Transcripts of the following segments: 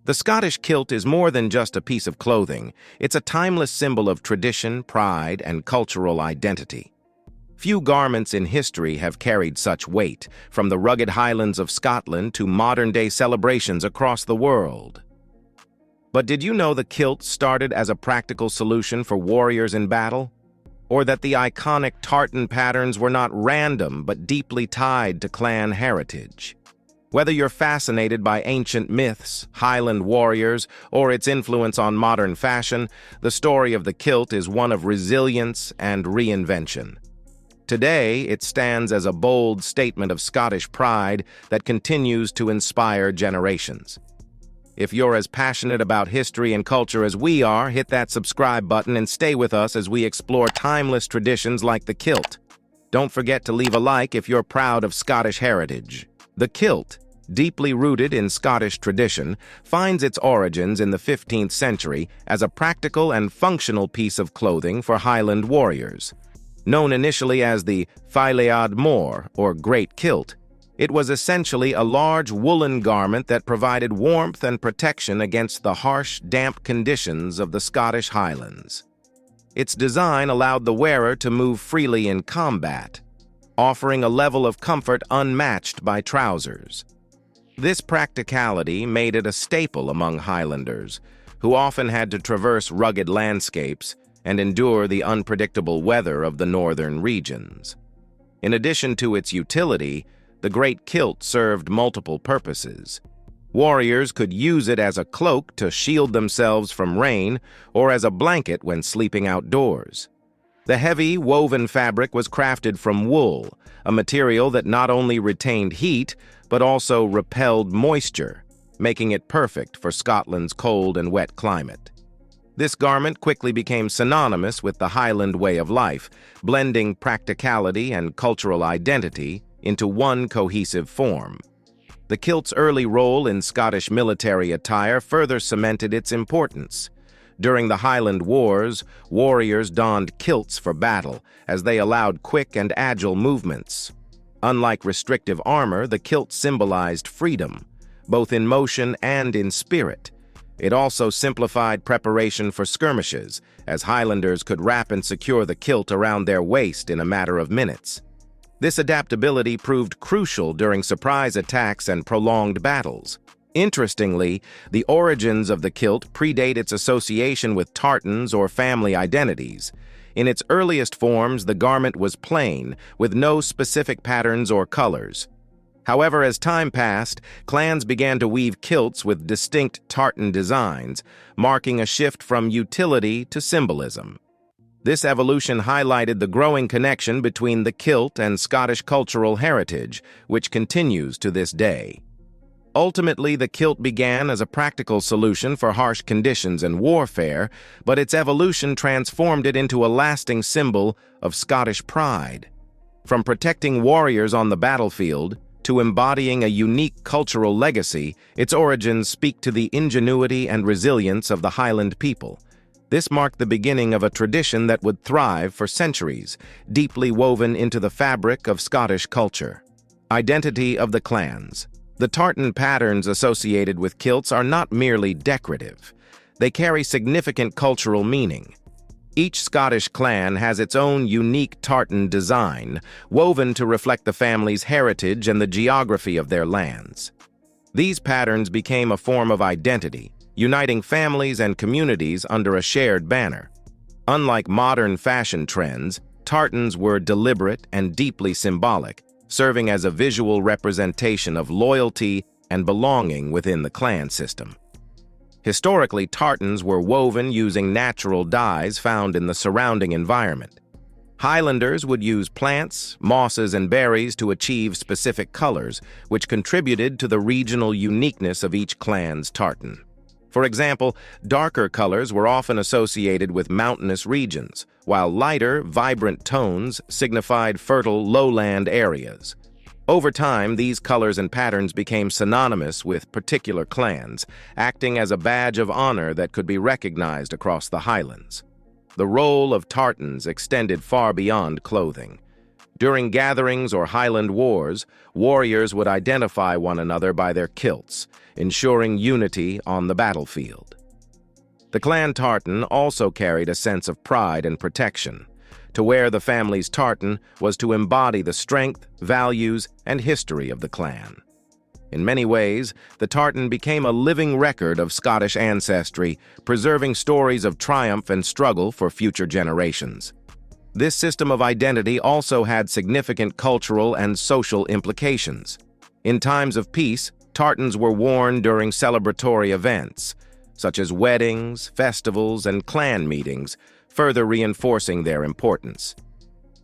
The Scottish kilt is more than just a piece of clothing. It's a timeless symbol of tradition, pride, and cultural identity. Few garments in history have carried such weight, from the rugged Highlands of Scotland to modern-day celebrations across the world. But did you know the kilt started as a practical solution for warriors in battle? Or that the iconic tartan patterns were not random but deeply tied to clan heritage? Whether you're fascinated by ancient myths, Highland warriors, or its influence on modern fashion, the story of the kilt is one of resilience and reinvention. Today, it stands as a bold statement of Scottish pride that continues to inspire generations. If you're as passionate about history and culture as we are, hit that subscribe button and stay with us as we explore timeless traditions like the kilt. Don't forget to leave a like if you're proud of Scottish heritage. The kilt, deeply rooted in Scottish tradition, finds its origins in the 15th century as a practical and functional piece of clothing for Highland warriors. Known initially as the Filead Mór, or Great Kilt, it was essentially a large woolen garment that provided warmth and protection against the harsh, damp conditions of the Scottish Highlands. Its design allowed the wearer to move freely in combat, offering a level of comfort unmatched by trousers. This practicality made it a staple among Highlanders, who often had to traverse rugged landscapes and endure the unpredictable weather of the northern regions. In addition to its utility, the Great Kilt served multiple purposes. Warriors could use it as a cloak to shield themselves from rain or as a blanket when sleeping outdoors. The heavy, woven fabric was crafted from wool, a material that not only retained heat but also repelled moisture, making it perfect for Scotland's cold and wet climate. This garment quickly became synonymous with the Highland way of life, blending practicality and cultural identity into one cohesive form. The kilt's early role in Scottish military attire further cemented its importance. During the Highland Wars, warriors donned kilts for battle, as they allowed quick and agile movements. Unlike restrictive armor, the kilt symbolized freedom, both in motion and in spirit. It also simplified preparation for skirmishes, as Highlanders could wrap and secure the kilt around their waist in a matter of minutes. This adaptability proved crucial during surprise attacks and prolonged battles. Interestingly, the origins of the kilt predate its association with tartans or family identities. In its earliest forms, the garment was plain, with no specific patterns or colors. However, as time passed, clans began to weave kilts with distinct tartan designs, marking a shift from utility to symbolism. This evolution highlighted the growing connection between the kilt and Scottish cultural heritage, which continues to this day. Ultimately, the kilt began as a practical solution for harsh conditions and warfare, but its evolution transformed it into a lasting symbol of Scottish pride. From protecting warriors on the battlefield to embodying a unique cultural legacy, its origins speak to the ingenuity and resilience of the Highland people. This marked the beginning of a tradition that would thrive for centuries, deeply woven into the fabric of Scottish culture. Identity of the clans. The tartan patterns associated with kilts are not merely decorative. They carry significant cultural meaning. Each Scottish clan has its own unique tartan design, woven to reflect the family's heritage and the geography of their lands. These patterns became a form of identity, uniting families and communities under a shared banner. Unlike modern fashion trends, tartans were deliberate and deeply symbolic, serving as a visual representation of loyalty and belonging within the clan system. Historically, tartans were woven using natural dyes found in the surrounding environment. Highlanders would use plants, mosses, and berries to achieve specific colors, which contributed to the regional uniqueness of each clan's tartan. For example, darker colors were often associated with mountainous regions, while lighter, vibrant tones signified fertile lowland areas. Over time, these colors and patterns became synonymous with particular clans, acting as a badge of honor that could be recognized across the Highlands. The role of tartans extended far beyond clothing. During gatherings or Highland wars, warriors would identify one another by their kilts, ensuring unity on the battlefield. The clan tartan also carried a sense of pride and protection. To wear the family's tartan was to embody the strength, values, and history of the clan. In many ways, the tartan became a living record of Scottish ancestry, preserving stories of triumph and struggle for future generations. This system of identity also had significant cultural and social implications. In times of peace, tartans were worn during celebratory events, such as weddings, festivals, and clan meetings, further reinforcing their importance.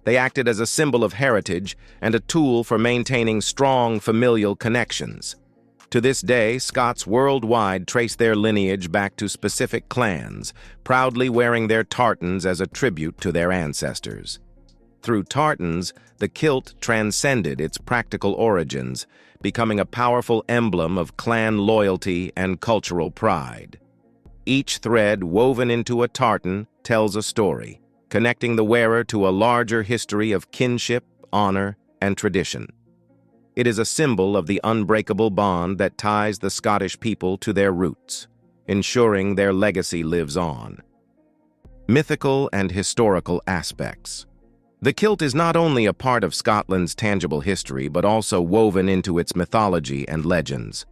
They acted as a symbol of heritage and a tool for maintaining strong familial connections. To this day, Scots worldwide trace their lineage back to specific clans, proudly wearing their tartans as a tribute to their ancestors. Through tartans, the kilt transcended its practical origins, becoming a powerful emblem of clan loyalty and cultural pride. Each thread woven into a tartan tells a story, connecting the wearer to a larger history of kinship, honor, and tradition. It is a symbol of the unbreakable bond that ties the Scottish people to their roots, ensuring their legacy lives on. Mythical and historical aspects. The kilt is not only a part of Scotland's tangible history, but also woven into its mythology and legends.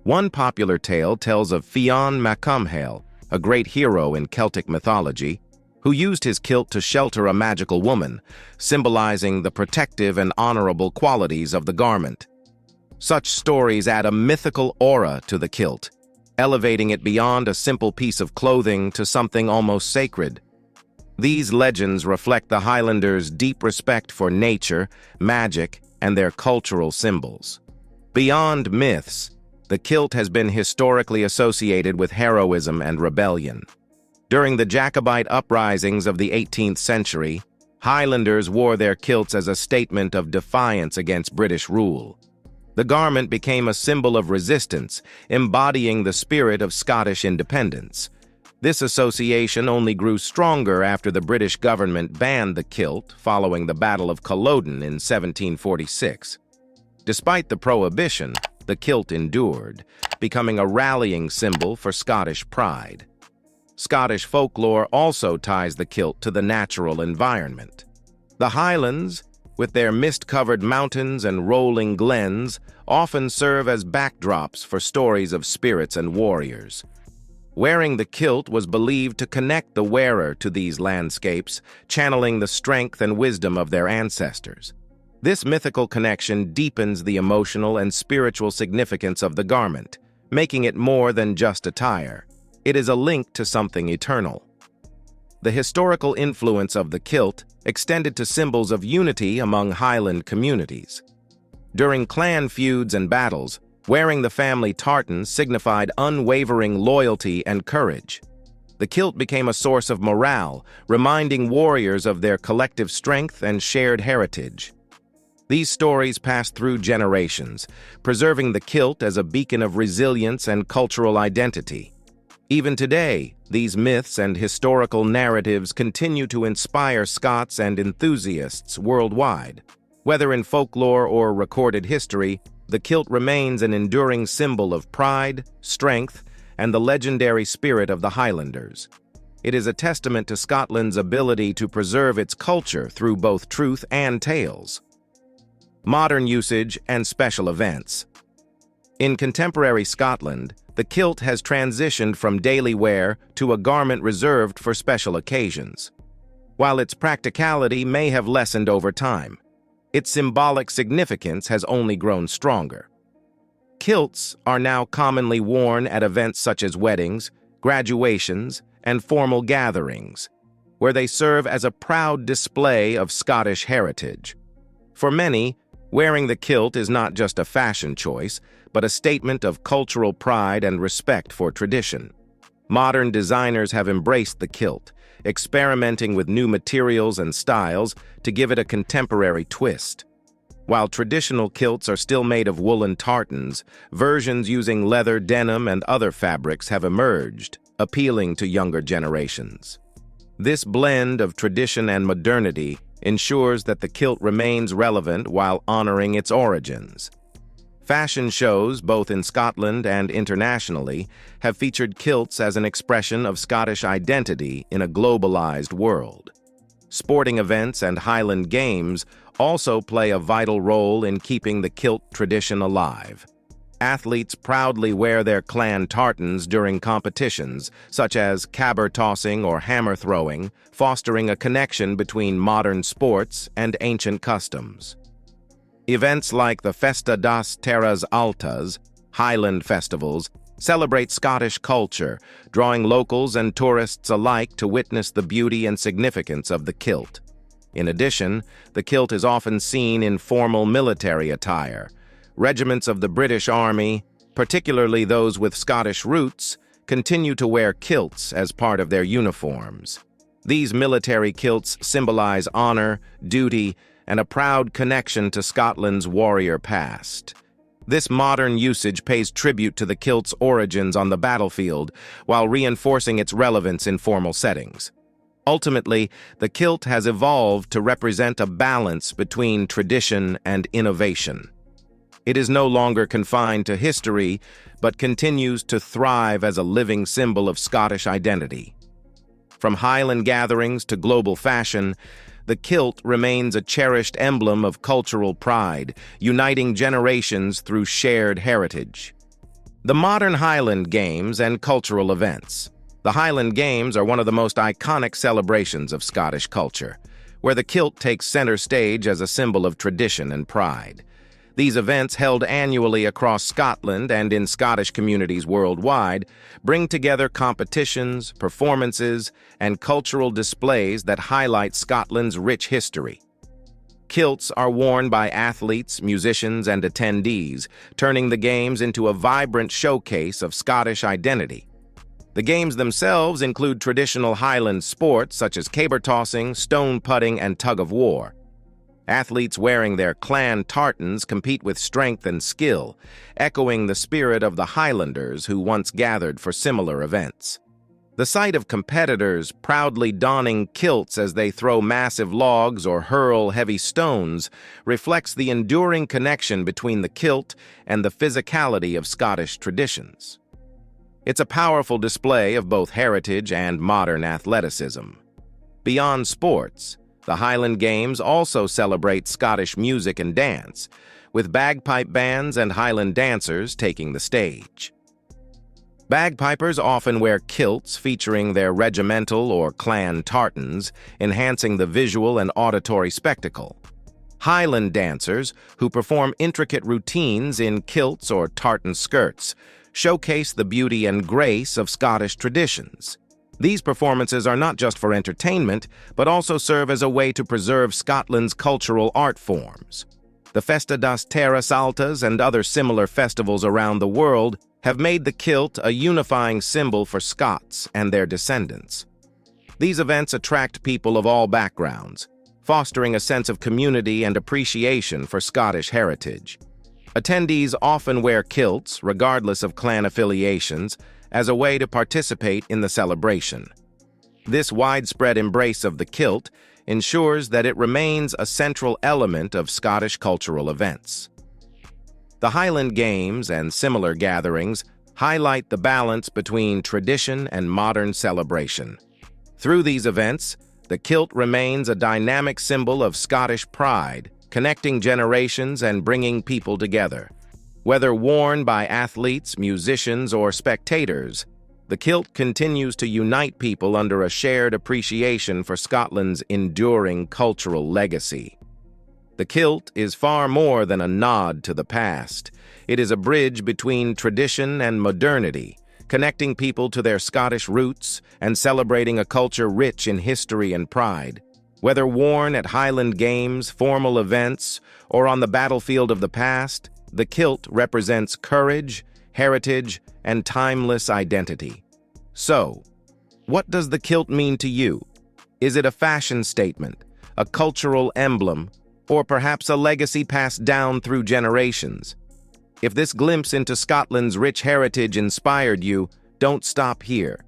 One popular tale tells of Fionn Macumhale, a great hero in Celtic mythology, who used his kilt to shelter a magical woman, symbolizing the protective and honorable qualities of the garment. Such stories add a mythical aura to the kilt, elevating it beyond a simple piece of clothing to something almost sacred. These legends reflect the Highlanders' deep respect for nature, magic, and their cultural symbols. Beyond myths, the kilt has been historically associated with heroism and rebellion. During the Jacobite uprisings of the 18th century, Highlanders wore their kilts as a statement of defiance against British rule. The garment became a symbol of resistance, embodying the spirit of Scottish independence. This association only grew stronger after the British government banned the kilt following the Battle of Culloden in 1746. Despite the prohibition, the kilt endured, becoming a rallying symbol for Scottish pride. Scottish folklore also ties the kilt to the natural environment. The Highlands, with their mist-covered mountains and rolling glens, often serve as backdrops for stories of spirits and warriors. Wearing the kilt was believed to connect the wearer to these landscapes, channeling the strength and wisdom of their ancestors. This mythical connection deepens the emotional and spiritual significance of the garment, making it more than just attire. It is a link to something eternal. The historical influence of the kilt extended to symbols of unity among Highland communities. During clan feuds and battles, wearing the family tartan signified unwavering loyalty and courage. The kilt became a source of morale, reminding warriors of their collective strength and shared heritage. These stories passed through generations, preserving the kilt as a beacon of resilience and cultural identity. Even today, these myths and historical narratives continue to inspire Scots and enthusiasts worldwide. Whether in folklore or recorded history, the kilt remains an enduring symbol of pride, strength, and the legendary spirit of the Highlanders. It is a testament to Scotland's ability to preserve its culture through both truth and tales. Modern usage and special events. In contemporary Scotland, the kilt has transitioned from daily wear to a garment reserved for special occasions. While its practicality may have lessened over time, its symbolic significance has only grown stronger. Kilts are now commonly worn at events such as weddings, graduations, and formal gatherings, where they serve as a proud display of Scottish heritage. For many, wearing the kilt is not just a fashion choice, but a statement of cultural pride and respect for tradition. Modern designers have embraced the kilt, experimenting with new materials and styles to give it a contemporary twist. While traditional kilts are still made of woolen tartans, versions using leather, denim, and other fabrics have emerged, appealing to younger generations. This blend of tradition and modernity ensures that the kilt remains relevant while honoring its origins. Fashion shows, both in Scotland and internationally, have featured kilts as an expression of Scottish identity in a globalized world. Sporting events and Highland games also play a vital role in keeping the kilt tradition alive. Athletes proudly wear their clan tartans during competitions, such as caber tossing or hammer throwing, fostering a connection between modern sports and ancient customs. Events like the Festa das Terras Altas, Highland festivals, celebrate Scottish culture, drawing locals and tourists alike to witness the beauty and significance of the kilt. In addition, the kilt is often seen in formal military attire. Regiments of the British Army, particularly those with Scottish roots, continue to wear kilts as part of their uniforms. These military kilts symbolize honor, duty, and a proud connection to Scotland's warrior past. This modern usage pays tribute to the kilt's origins on the battlefield while reinforcing its relevance in formal settings. Ultimately, the kilt has evolved to represent a balance between tradition and innovation. It is no longer confined to history, but continues to thrive as a living symbol of Scottish identity. From Highland gatherings to global fashion, the kilt remains a cherished emblem of cultural pride, uniting generations through shared heritage. The modern Highland Games and cultural events. The Highland Games are one of the most iconic celebrations of Scottish culture, where the kilt takes center stage as a symbol of tradition and pride. These events, held annually across Scotland and in Scottish communities worldwide, bring together competitions, performances, and cultural displays that highlight Scotland's rich history. Kilts are worn by athletes, musicians, and attendees, turning the games into a vibrant showcase of Scottish identity. The games themselves include traditional Highland sports such as caber tossing, stone putting, and tug-of-war. Athletes wearing their clan tartans compete with strength and skill, echoing the spirit of the Highlanders who once gathered for similar events. The sight of competitors proudly donning kilts as they throw massive logs or hurl heavy stones reflects the enduring connection between the kilt and the physicality of Scottish traditions. It's a powerful display of both heritage and modern athleticism. Beyond sports, the Highland Games also celebrate Scottish music and dance, with bagpipe bands and Highland dancers taking the stage. Bagpipers often wear kilts featuring their regimental or clan tartans, enhancing the visual and auditory spectacle. Highland dancers, who perform intricate routines in kilts or tartan skirts, showcase the beauty and grace of Scottish traditions. These performances are not just for entertainment, but also serve as a way to preserve Scotland's cultural art forms. The Festa das Terras Altas and other similar festivals around the world have made the kilt a unifying symbol for Scots and their descendants. These events attract people of all backgrounds, fostering a sense of community and appreciation for Scottish heritage. Attendees often wear kilts, regardless of clan affiliations, as a way to participate in the celebration. This widespread embrace of the kilt ensures that it remains a central element of Scottish cultural events. The Highland Games and similar gatherings highlight the balance between tradition and modern celebration. Through these events, the kilt remains a dynamic symbol of Scottish pride, connecting generations and bringing people together. Whether worn by athletes, musicians, or spectators, the kilt continues to unite people under a shared appreciation for Scotland's enduring cultural legacy. The kilt is far more than a nod to the past. It is a bridge between tradition and modernity, connecting people to their Scottish roots and celebrating a culture rich in history and pride. Whether worn at Highland Games, formal events, or on the battlefield of the past, the kilt represents courage, heritage, and timeless identity. So, what does the kilt mean to you? Is it a fashion statement, a cultural emblem, or perhaps a legacy passed down through generations? If this glimpse into Scotland's rich heritage inspired you, don't stop here.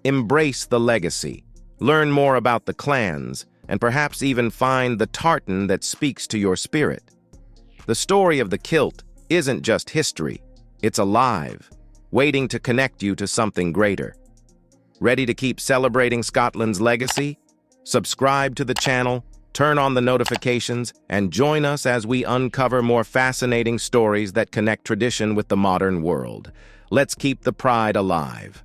Embrace the legacy. Learn more about the clans, and perhaps even find the tartan that speaks to your spirit. The story of the kilt isn't just history, it's alive, waiting to connect you to something greater. Ready to keep celebrating Scotland's legacy? Subscribe to the channel, turn on the notifications, and join us as we uncover more fascinating stories that connect tradition with the modern world. Let's keep the pride alive.